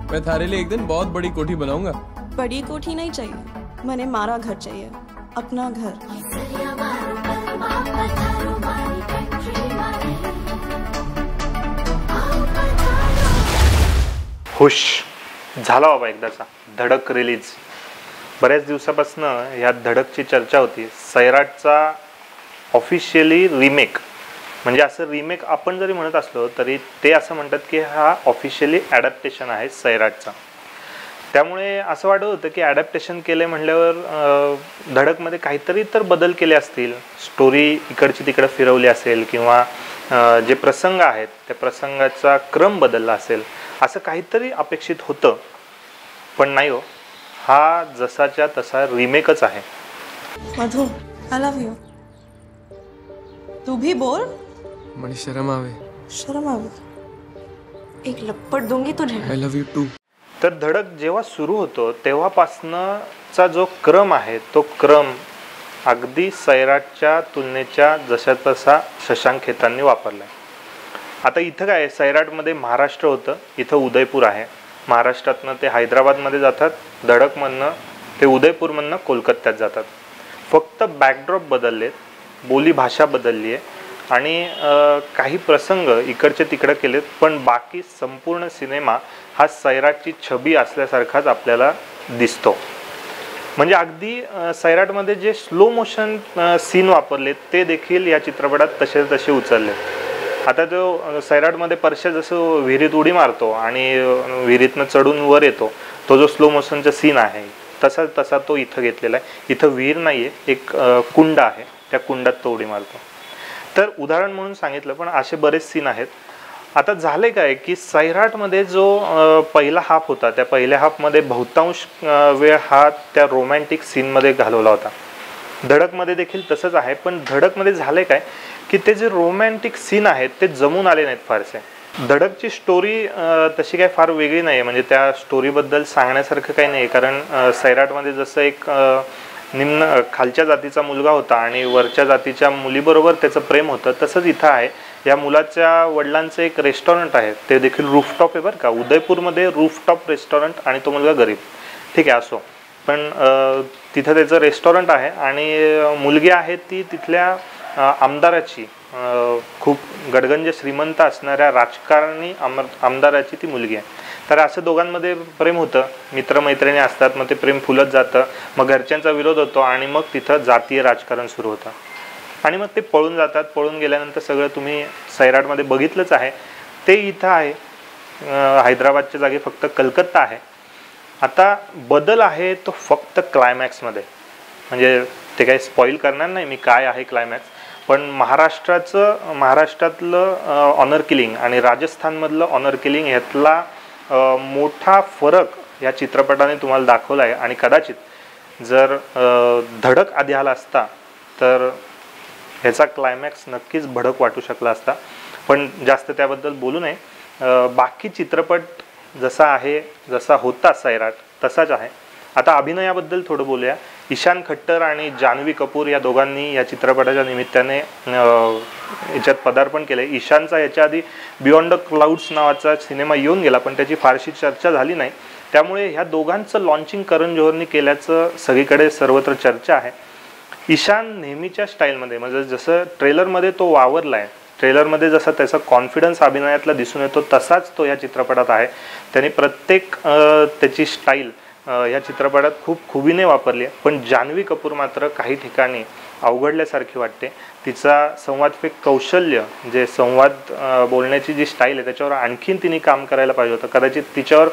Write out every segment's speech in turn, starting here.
मैं थारे लिए एक दिन बहुत बड़ी कोठी बनाऊंगा। बड़ी कोठी नहीं चाहिए, मैंने मारा घर चाहिए, अपना घर। खुश झाला बाबा एकदाचा धडक रिलीज। बऱ्याच दिवसापासून या धडकची चर्चा होती। सैराटचा ऑफिशियली रिमेक, म्हणजे असं रिमेक आपण जरी म्हणत असलो तरी ते असं म्हणतात की हा ऑफिशियली ॲडॅप्टेशन आहे सैराटचा। त्यामुळे असं वाटत होतं की ॲडॅप्टेशन केले म्हणल्यावर धडकमध्ये काहीतरी तर बदल केले असतील, स्टोरी इकडची तिकडे फिरवली असेल किंवा जे प्रसंग आहेत त्या प्रसंगाचा क्रम बदलला असेल, असं काहीतरी अपेक्षित होतं। पण नाही हो, हा जसाच्या तसा रिमेकच आहे। मधु, आई लव यू। तू भी बोल। मुझे शर्म आवे। शर्म आवे? एक लपट दूंगी तुझे। I love you too. तर धडक जेव्हा सुरू होतो तेव्हापासनचा जो क्रम आहे तो क्रम अगदी सैराटच्या तुलनेच्या जशा तसा शशांक खेतांनी वापरलाय। आता इथं काय, सैराटमध्ये महाराष्ट्र होतं, इथं उदयपूर आहे। महाराष्ट्रातनं ते हैदराबादमध्ये जातात, धडकमधनं ते उदयपूरमधनं कोलकात्यात जातात। फक्त बॅकड्रॉप बदललेत, बोली भाषा बदलली आहे आणि काही प्रसंग इकडचे तिकडे केलेत, पण बाकी संपूर्ण सिनेमा हा सैराटची छबी असल्यासारखाच आपल्याला दिसतो। म्हणजे अगदी सैराटमध्ये जे स्लो मोशन सीन वापरलेत ते देखील या चित्रपटात तसे तसे उचललेत। आता जो सैराटमध्ये परशा जसं विहिरीत उडी मारतो आणि विहिरीतनं चढून वर येतो, तो जो स्लो मोशनचा सीन आहे तसा तसा तो इथं घेतलेला आहे। इथं विहीर नाही आहे, एक कुंड आहे, त्या कुंडात तो उडी मारतो। तर उदाहरण म्हणून सांगितलं, पण असे बरेच सीन आहेत। आता झाले काय की सैराटमध्ये जो पहिला हाफ होता, त्या पहिल्या हाफमध्ये बहुतांश वेळ हा त्या रोमॅन्टिक सीनमध्ये घालवला होता। धडकमध्ये देखील तसंच आहे, पण धडकमध्ये झाले काय की ते जे रोमॅन्टिक सीन आहेत ते जमून आले नाहीत फारसे। धडकची स्टोरी तशी काही फार वेगळी नाही आहे, म्हणजे त्या स्टोरीबद्दल सांगण्यासारखं काही नाही, कारण सैराटमध्ये जसं एक निम्न खालच्या जातीचा मुलगा होता आणि वरच्या जातीच्या मुलीबरोबर त्याचं प्रेम होतं, तसंच इथं आहे। या मुलाच्या वडिलांचं एक रेस्टॉरंट आहे, ते देखील रूफटॉप आहे बरं का, उदयपूरमध्ये रूफटॉप रेस्टॉरंट, आणि तो मुलगा गरीब, ठीक आहे असो, पण तिथं त्याचं रेस्टॉरंट आहे आणि मुलगी आहे ती तिथल्या आमदाराची, खूप गडगंज श्रीमंत असणाऱ्या राजकारणी आमदाराची ती मुलगी आहे। तर असं दोघांमध्ये प्रेम होतं, मित्रमैत्रिणी असतात, मग ते प्रेम फुलत जातं, मग घरच्यांचा विरोध होतो आणि मग तिथं जातीय राजकारण सुरू होतं आणि मग ते पळून जातात। पळून गेल्यानंतर सगळं तुम्ही सैराटमध्ये बघितलंच आहे, ते इथं आहे। हैदराबादच्या जागी फक्त कलकत्ता आहे। आता बदल आहे तो फक्त क्लायमॅक्समध्ये, म्हणजे ते काही स्पॉईल करणार नाही मी काय आहे क्लायमॅक्स, पण महाराष्ट्रातलं ऑनर किलिंग आणि राजस्थानमधलं ऑनर किलिंग ह्यातला मोठा फरक या चित्रपटाने तुम्हाला दाखवला आहे। आणि कदाचित जर धडक आधी आला असता तर ह्याचा क्लायमॅक्स नक्कीच भडक वाटू शकला असता, पण जास्त त्याबद्दल बोलू नये। बाकी चित्रपट जसा आहे, जसा होता सैराट तसाच आहे। आता अभिनयाबद्दल थोडं बोलूया। ईशान खट्टर आणि जान्हवी कपूर या दोघांनी या चित्रपटाच्या निमित्ताने याच्यात पदार्पण केले। ईशानचा याच्या आधी बियॉन्ड द क्लाउड्स नावाचा सिनेमा येऊन गेला, पण त्याची फारशी चर्चा झाली नाही, त्यामुळे ह्या दोघांचं लॉन्चिंग करण जोहरनी केल्याचं सगळीकडे सर्वत्र चर्चा आहे। ईशान नेहमीच्या स्टाईलमध्ये, म्हणजे जसं ट्रेलरमध्ये तो वावरला आहे, ट्रेलरमध्ये जसा त्याचा कॉन्फिडन्स अभिनयातला दिसून येतो तसाच तो या चित्रपटात आहे। त्याने प्रत्येक त्याची स्टाईल या चित्रपटात खूप खुबीने वापरली आहे। पण जान्हवी कपूर मात्र काही ठिकाणी अवघडल्यासारखी वाटते। तिचा संवादफेक कौशल्य, जे संवाद बोलण्याची जी स्टाईल आहे त्याच्यावर आणखीन तिने काम करायला पाहिजे होतं। कदाचित तिच्यावर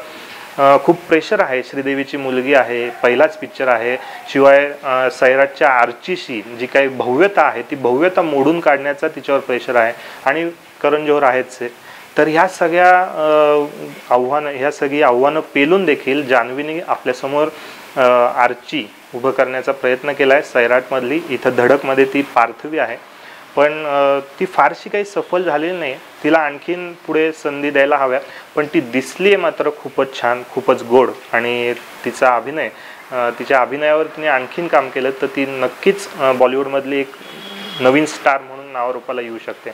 खूप प्रेशर आहे, श्रीदेवीची मुलगी आहे, पहिलाच पिक्चर आहे, शिवाय सैराटच्या आर्चीशी जी काही भव्यता आहे ती भव्यता मोडून काढण्याचा तिच्यावर प्रेशर आहे, आणि करण जोहर आहेच आहे। तर ह्या सगळी आव्हानं पेलून देखील जान्हवीने आपल्यासमोर आर्ची उभं करण्याचा प्रयत्न केला आहे सैराटमधली। इथं धडकमध्ये ती पार्थवी आहे, पण ती फारशी काही सफल झालेली नाही। तिला आणखीन पुढे संधी द्यायला हव्या, पण ती दिसली आहे मात्र खूपच छान, खूपच गोड, आणि तिचा अभिनय, तिच्या अभिनयावर तिने आणखीन काम केलं तर ती नक्कीच बॉलिवूडमधली एक नवीन स्टार म्हणून नावारूपाला येऊ शकते।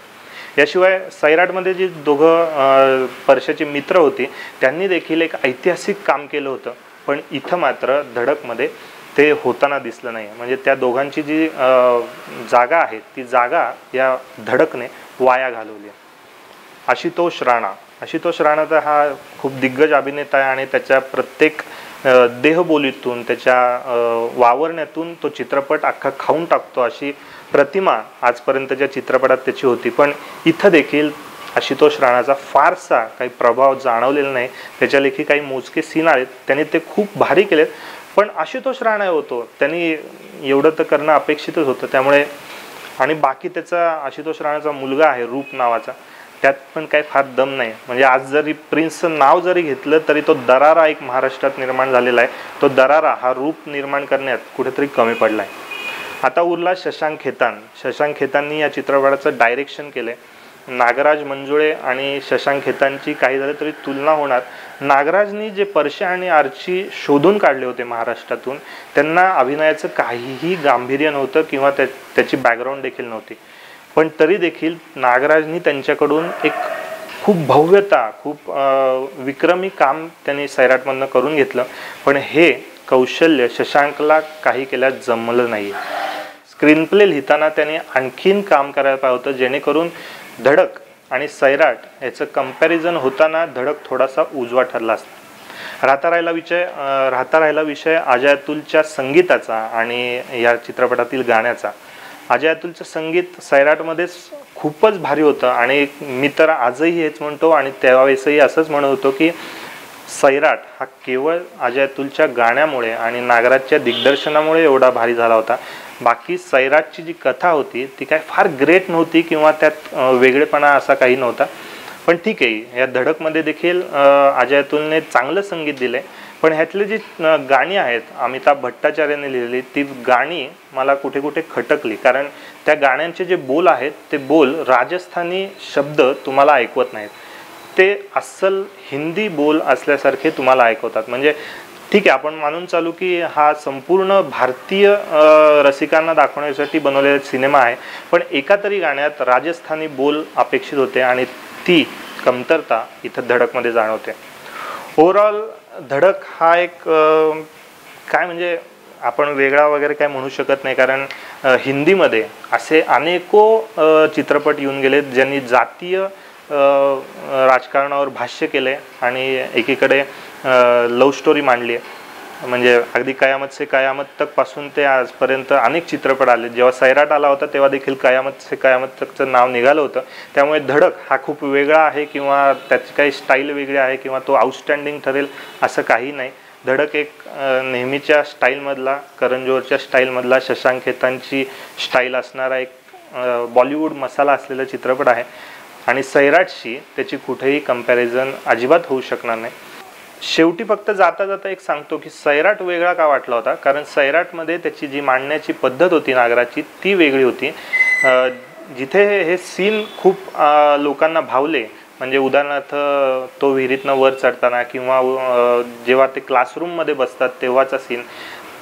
याशिवाय सैराटमध्ये जी दोघं परशाचे मित्र होते त्यांनी देखील एक ऐतिहासिक काम केलं होतं, पण इथं मात्र धडकमध्ये ते होताना दिसलं नाही. म्हणजे त्या दोघांची जी जागा आहे ती जागा या धडकने वाया घालवली. आशुतोष राणा तर हा खूप दिग्गज अभिनेता आहे आणि त्याच्या प्रत्येक देहबोलीतून त्याच्या वावरण्यातून तो चित्रपट अख्खा खाऊन टाकतो अशी प्रतिमा आजपर्यंतच्या चित्रपटात त्याची होती. पण इथं देखील आशुतोष राणाचा फारसा काही प्रभाव जाणवलेला नाही. त्याच्या लेखी काही मोजके सीन आहेत, त्यांनी ते खूप भारी केलेत, पण आशुतोष राणा होतो त्यांनी एवढं तर करणं अपेक्षितच होतं. त्यामुळे आणि बाकी त्याचा आशुतोष राणाचा मुलगा आहे रूप नावाचा, त्यात पण काही फार दम नाही. म्हणजे आज जरी प्रिन्सचं नाव जरी घेतलं तरी तो दरारा एक महाराष्ट्रात निर्माण झालेला आहे, तो दरारा हा रूप निर्माण करण्यात कुठेतरी कमी पडला आहे. आता उरला शशांक खेताननी या चित्रपटाचं डायरेक्शन केलंय. नागराज मंजुळे आणि शशांक खेतानची काही झालं तरी तुलना होणार. नागराजनी जे परशे आणि आर्ची शोधून काढले होते महाराष्ट्रातून, त्यांना अभिनयाचं काहीही गांभीर्य नव्हतं किंवा त्याची बॅकग्राऊंड देखील नव्हती, पण तरी देखील नागराजनी त्यांच्याकडून एक खूप भव्यता, खूप विक्रमी काम त्यांनी सैराटमधनं करून घेतलं. पण हे कौशल्य शशांकला काही केल्यास जमलं नाही. स्क्रीनप्ले लिहिताना त्याने आणखीन काम करायला पाहिजे होतं, जेणेकरून धडक आणि सैराट याचं कंपॅरिझन होताना धडक थोडासा उजवा ठरला असता. राहता राहिला विषय अजय अतुलच्या संगीताचा आणि या चित्रपटातील गाण्याचा. अजय अतुलचं संगीत सैराटमध्येच खूपच भारी होतं आणि मी तर आजही हेच म्हणतो आणि त्यावेळेसही असंच म्हणत होतो की सैराट हा केवळ अजय अतुलच्या गाण्यामुळे आणि नागराजच्या दिग्दर्शनामुळे एवढा भारी झाला होता. बाकी सैराटची जी कथा होती ती काय फार ग्रेट नव्हती किंवा त्यात वेगळेपणा असा काही नव्हता. पण ठीक आहे, या धडकमध्ये देखील अजय अतुलने चांगलं संगीत दिलंय. पण ह्यातली जी गाणी आहेत अमिताभ भट्टाचार्याने लिहिलेली, ती गाणी मला कुठे कुठे खटकली, कारण त्या गाण्यांचे जे बोल आहेत ते बोल राजस्थानी शब्द तुम्हाला ऐकवत नाहीत, ते अस्सल हिंदी बोल असल्यासारखे तुम्हाला ऐकवतात. म्हणजे ठीक आहे, आपण मानून चालू की हा संपूर्ण भारतीय रसिकांना दाखवण्यासाठी बनवलेला सिनेमा आहे, पण एका तरी गाण्यात राजस्थानी बोल अपेक्षित होते आणि ती कमतरता इथं धडकमध्ये जाणवते. ओव्हरऑल धडक हा एक काय म्हणजे आपण वेगळा वगैरे काय म्हणू शकत नाही, कारण हिंदीमध्ये असे अनेको चित्रपट येऊन गेलेत ज्यांनी जातीय राजकारणावर भाष्य केले आणि एकीकडे लव्ह स्टोरी मांडली आहे. म्हणजे अगदी कयामत से कयामत तक पासून ते आजपर्यंत अनेक चित्रपट आले. जेव्हा सैराट आला होता तेव्हा देखील कयामत से कयामत तकचं नाव निघालं होतं. त्यामुळे धडक हा खूप वेगळा आहे किंवा त्याची काही स्टाईल वेगळी आहे किंवा तो आउटस्टँडिंग ठरेल असं काही नाही. धडक एक नेहमीच्या स्टाईलमधला, करण जोहरच्या स्टाईलमधला, शशांक खेतानची स्टाईल असणारा एक बॉलिवूड मसाला असलेला चित्रपट आहे आणि सैराटशी त्याची कुठेही कंपॅरिझन अजिबात होऊ शकणार नाही. शेवटी फक्त जाता जाता एक सांगतो की सैराट वेगळा का वाटला होता, कारण सैराटमध्ये त्याची जी मांडण्याची पद्धत होती नागराची ती वेगळी होती. जिथे हे सीन खूप लोकांना भावले, म्हणजे उदाहरणार्थ तो विहिरीतनं वर चढताना किंवा जेव्हा ते क्लासरूममध्ये बसतात तेव्हाचा सीन,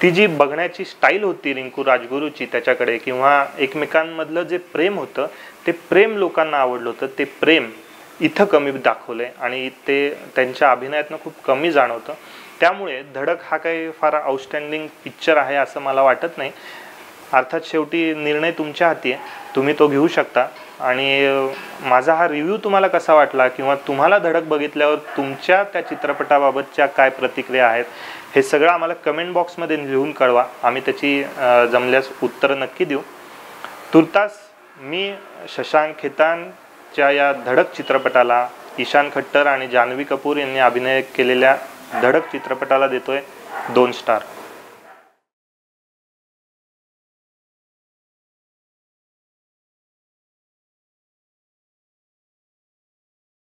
ती जी बघण्याची स्टाईल होती रिंकू राजगुरूची त्याच्याकडे, किंवा एकमेकांमधलं जे प्रेम होतं ते प्रेम लोकांना आवडलं होतं, ते प्रेम इथं कमी दाखवलंय आणि ते त्यांच्या अभिनयातनं खूप कमी जाणवतं. त्यामुळे धडक हा काही फार आउटस्टँडिंग पिक्चर आहे असं मला वाटत नाही. अर्थात शेवटी निर्णय तुमच्या हाती आहे, तुम्ही तो घेऊ शकता. आणि माझा हा रिव्ह्यू तुम्हाला कसा वाटला किंवा तुम्हाला धडक बघितल्यावर तुमच्या त्या चित्रपटाबाबतच्या काय प्रतिक्रिया आहेत हे सगळं आम्हाला कमेंट बॉक्समध्ये लिहून कळवा. आम्ही त्याची जमल्यास उत्तरं नक्की देऊ. तुर्तास मी शशांक खेतानच्या या धडक चित्रपटाला, ईशान खट्टर आणि जान्हवी कपूर यांनी अभिनय केलेल्या धडक चित्रपटाला देतोय 2 स्टार.